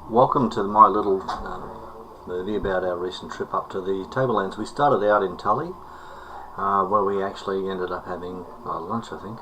Welcome to my little movie about our recent trip up to the Tablelands. We started out in Tully, where we actually ended up having lunch, I think,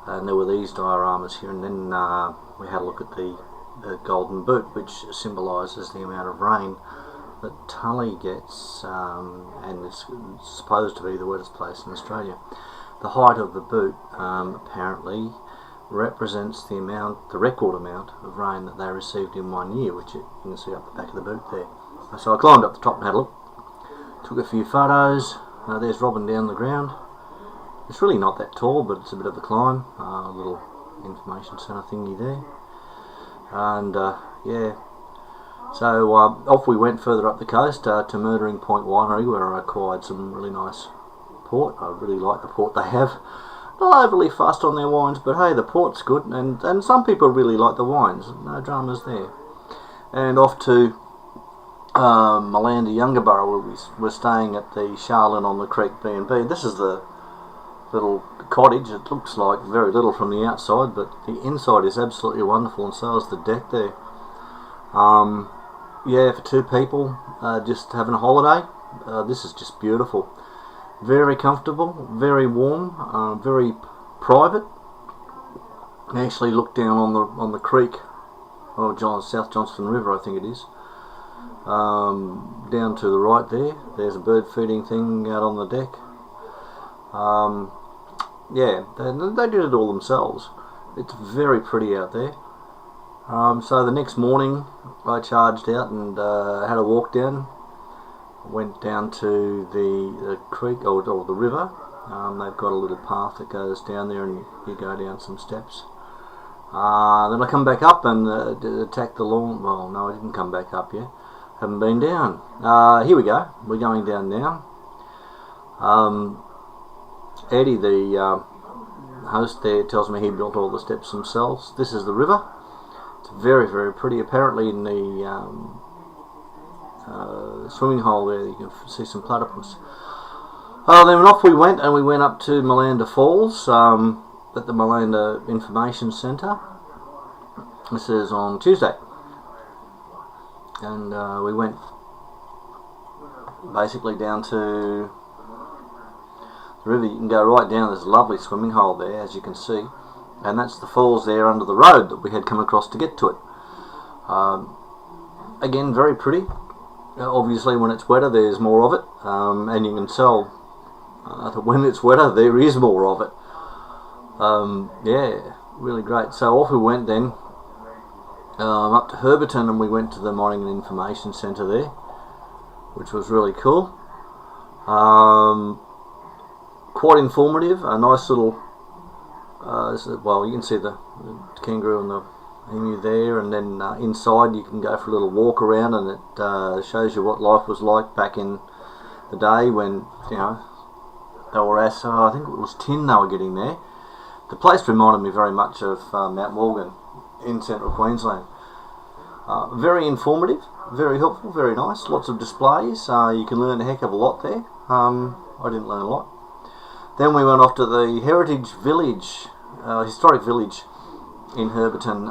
and there were these dioramas here, and then we had a look at the golden boot, which symbolises the amount of rain that Tully gets, and it's supposed to be the wettest place in Australia. The height of the boot apparently represents the record amount of rain that they received in 1 year, which you can see up the back of the boot there. So I climbed up the top and had a look, took a few photos. There's Robin down the ground. It's really not that tall, but it's a bit of a climb. A little information centre thingy there, and yeah. So off we went further up the coast to Murdering Point Winery, where I acquired some really nice port. I really like the port they have. Not overly fussed on their wines, but hey, the port's good, and some people really like the wines. No dramas there. And off to Malanda October, where we were staying at the Charlin on the Creek B&B. This is the little cottage. It looks like very little from the outside, but the inside is absolutely wonderful, and so is the deck there. Yeah, for two people, just having a holiday, this is just beautiful. Very comfortable, very warm, very private. I actually look down on the creek, South Johnston River, I think it is. Down to the right there, there's a bird feeding thing out on the deck. Yeah, they did it all themselves. It's very pretty out there. So the next morning I charged out and had a walk down. Went down to the creek or the river. They've got a little path that goes down there, and you go down some steps. Then I come back up and attack the lawn. Well, no, I didn't come back up yet. Haven't been down. Here we go. We're going down now. Eddie, the host there, tells me he built all the steps themselves. This is the river. It's very, very pretty. Apparently in the swimming hole there you can see some platypus. Then off we went, and we went up to Malanda Falls at the Malanda Information Centre. This is on Tuesday, and we went basically down to the river. You can go right down. There's a lovely swimming hole there, as you can see, and that's the falls there under the road that we had come across to get to it. Again, very pretty. Obviously when it's wetter there's more of it, and you can tell that when it's wetter there is more of it. Yeah, really great. So off we went then up to Herberton, and we went to the Mining and Information Centre there, which was really cool. Quite informative. A nice little well, you can see the kangaroo and the emu there, and then inside you can go for a little walk around, and it shows you what life was like back in the day when, you know, they were I think it was tin they were getting there. The place reminded me very much of Mount Morgan in central Queensland. Very informative, very helpful, very nice. Lots of displays. You can learn a heck of a lot there. I didn't learn a lot. Then we went off to the Heritage Village, historic village in Herberton.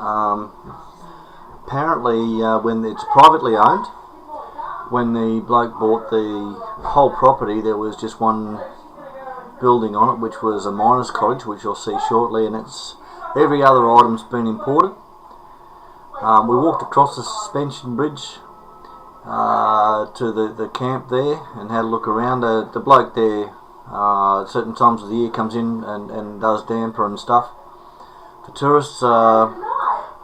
Apparently when it's privately owned, when the bloke bought the whole property, there was just one building on it, which was a miner's cottage, which you'll see shortly, and it's every other item's been imported. We walked across the suspension bridge to the camp there and had a look around. The bloke there at certain times of the year comes in and does damper and stuff for tourists, and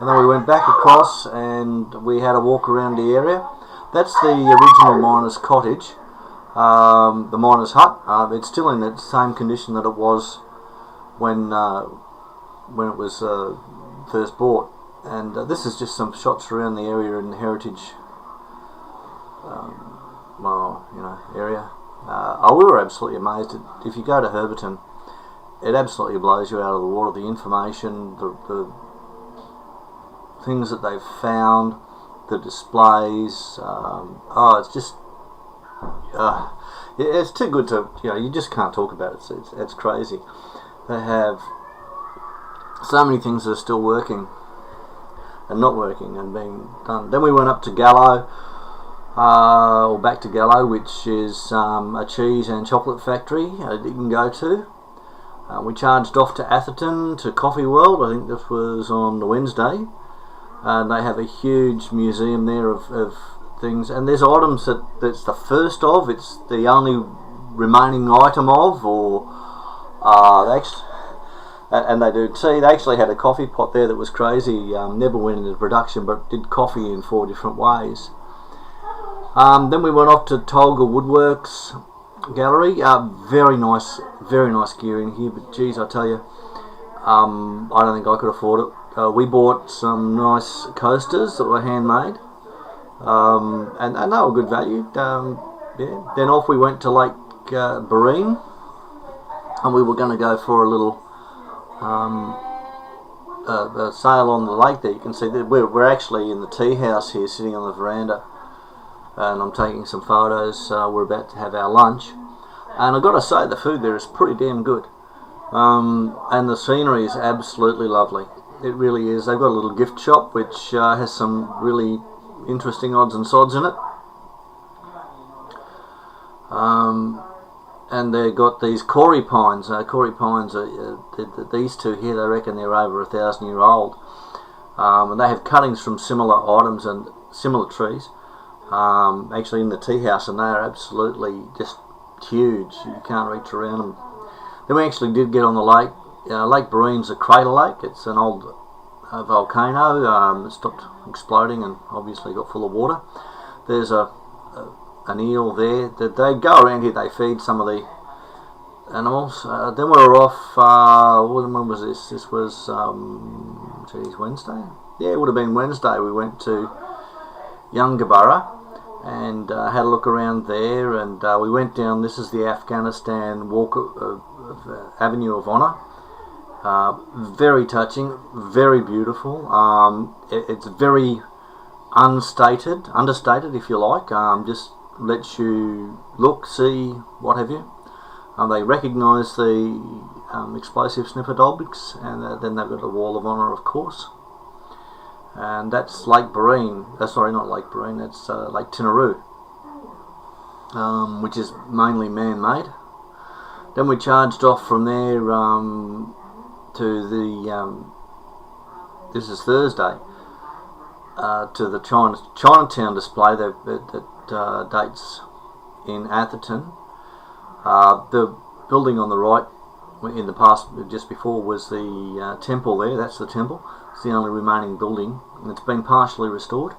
then we went back across and we had a walk around the area. That's the original miner's cottage, the miner's hut. It's still in the same condition that it was when it was first bought, and this is just some shots around the area in the heritage area. We were absolutely amazed. If you go to Herberton, it absolutely blows you out of the water. The information, the things that they've found, the displays. It's just, it's too good to, you just can't talk about it. It's crazy. They have so many things that are still working. and not working and being done. Then we went up to Gallo, or back to Gallo, which is a cheese and chocolate factory you can go to. We charged off to Atherton, to Coffee World. I think this was on the Wednesday. They have a huge museum there of things, and there's items that's the first of, it's the only remaining item of, or and they do tea. They actually had a coffee pot there that was crazy. Never went into production, but did coffee in 4 different ways. Then we went off to Tolga Woodworks Gallery. Very nice gear in here, but geez, I tell you, I don't think I could afford it. We bought some nice coasters that were handmade, and they were good value. Yeah. Then off we went to Lake Barine, and we were going to go for a little sail on the lake there. You can see that we're actually in the tea house here, sitting on the veranda, and I'm taking some photos. We're about to have our lunch, and I've got to say the food there is pretty damn good, and the scenery is absolutely lovely. It really is. They've got a little gift shop which has some really interesting odds and sods in it, and they've got these Corey pines. Corey pines are these two here. They reckon they're over 1,000 years old, and they have cuttings from similar items and similar trees. Actually in the tea house, and they are absolutely just huge. You can't reach around them. Then we actually did get on the lake. Lake Barine's a crater lake. It's an old volcano. It stopped exploding and obviously got full of water. There's an eel there. They go around here. They feed some of the animals. Then we were off. When was this? This was Wednesday. Yeah, it would have been Wednesday. We went to Yungaburra and had a look around there, and we went down. This is the Afghanistan Walk Avenue of Honour. Very touching, very beautiful. It's very understated if you like. Just lets you look, see, what have you. They recognise the explosive sniffer dogs, and then they've got a wall of honour, of course. And that's Lake Barine. Sorry, not Lake Barine. That's Lake Tinaroo, which is mainly man-made. Then we charged off from there to the this is Thursday, to the Chinatown display that dates in Atherton. The building on the right, in the past, just before, was the temple there. That's the temple. It's the only remaining building, and it's been partially restored.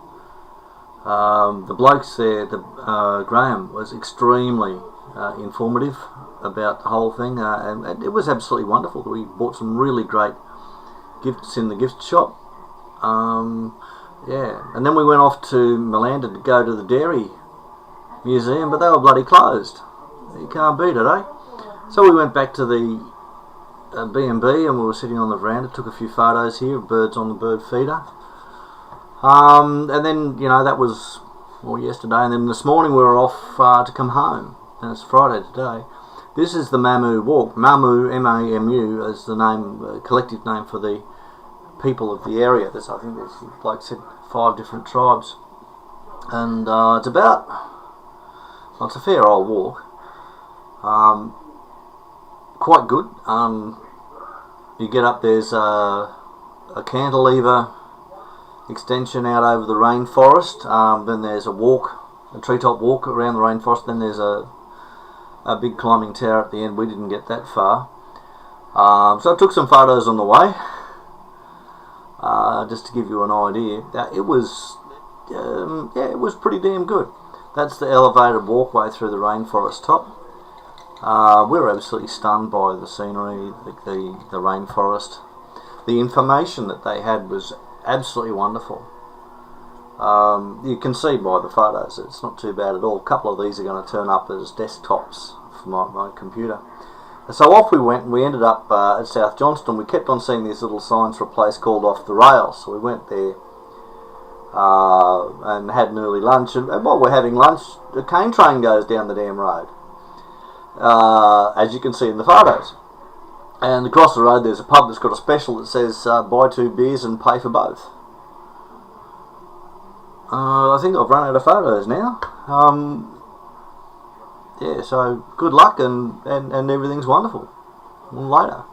The blokes there, Graham, was extremely informative about the whole thing, and it was absolutely wonderful. We bought some really great gifts in the gift shop. Yeah, and then we went off to Malanda to go to the dairy museum, but they were bloody closed. You can't beat it, eh? So we went back to the B&B, and we were sitting on the veranda, took a few photos here of birds on the bird feeder. And then, that was yesterday, and then this morning we were off to come home, and it's Friday today. This is the Mamu Walk. Mamu, M-A-M-U, is the name, collective name for the people of the area. I think there's, like I said, 5 different tribes, and it's a fair old walk. Quite good. You get up, there's a cantilever extension out over the rainforest. Then there's a treetop walk around the rainforest. Then there's a big climbing tower at the end. We didn't get that far. So I took some photos on the way, just to give you an idea. It was pretty damn good. That's the elevated walkway through the rainforest top. We were absolutely stunned by the scenery, the rainforest. The information that they had was absolutely wonderful. You can see by the photos it's not too bad at all. A couple of these are going to turn up as desktops for my computer. So off we went, and we ended up at South Johnston. We kept on seeing these little signs for a place called Off the Rails, so we went there and had an early lunch, and while we're having lunch, the cane train goes down the damn road, as you can see in the photos. And across the road there's a pub that's got a special that says buy 2 beers and pay for both. I think I've run out of photos now. Yeah, so good luck and everything's wonderful. Later.